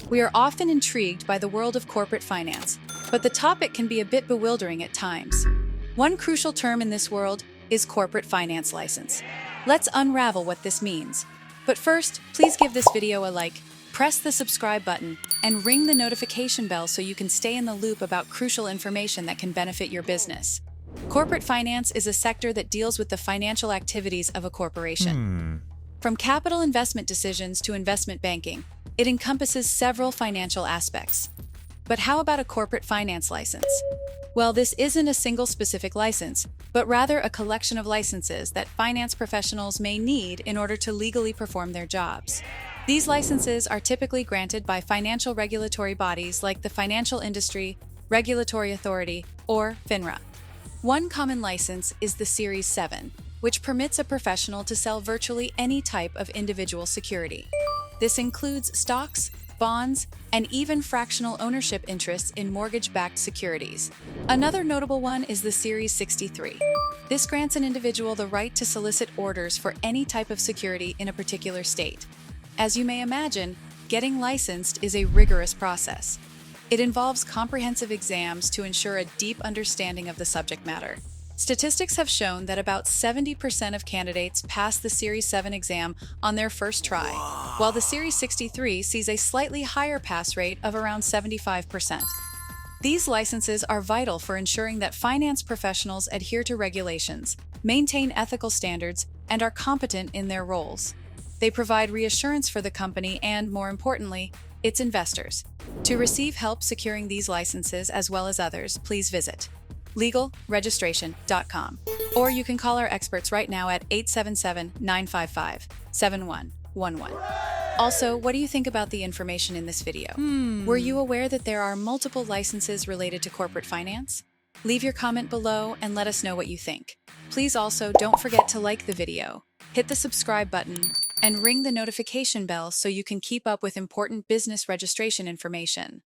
We are often intrigued by the world of corporate finance, but the topic can be a bit bewildering at times. One crucial term in this world is corporate finance license. Let's unravel what this means. But first, please give this video a like, press the subscribe button, and ring the notification bell so you can stay in the loop about crucial information that can benefit your business. Corporate finance is a sector that deals with the financial activities of a corporation. From capital investment decisions to investment banking, it encompasses several financial aspects. But how about a corporate finance license? Well, this isn't a single specific license, but rather a collection of licenses that finance professionals may need in order to legally perform their jobs. These licenses are typically granted by financial regulatory bodies like the Financial Industry Regulatory Authority, or FINRA. One common license is the Series 7, which permits a professional to sell virtually any type of individual security. This includes stocks, bonds, and even fractional ownership interests in mortgage-backed securities. Another notable one is the Series 63. This grants an individual the right to solicit orders for any type of security in a particular state. As you may imagine, getting licensed is a rigorous process. It involves comprehensive exams to ensure a deep understanding of the subject matter. Statistics have shown that about 70% of candidates pass the Series 7 exam on their first try, while the Series 63 sees a slightly higher pass rate of around 75%. These licenses are vital for ensuring that finance professionals adhere to regulations, maintain ethical standards, and are competent in their roles. They provide reassurance for the company and, more importantly, its investors. To receive help securing these licenses as well as others, please visit legalregistration.com. Or you can call our experts right now at 877-955-7111. Also, what do you think about the information in this video? Were you aware that there are multiple licenses related to corporate finance? Leave your comment below and let us know what you think. Please also don't forget to like the video, hit the subscribe button, and ring the notification bell so you can keep up with important business registration information.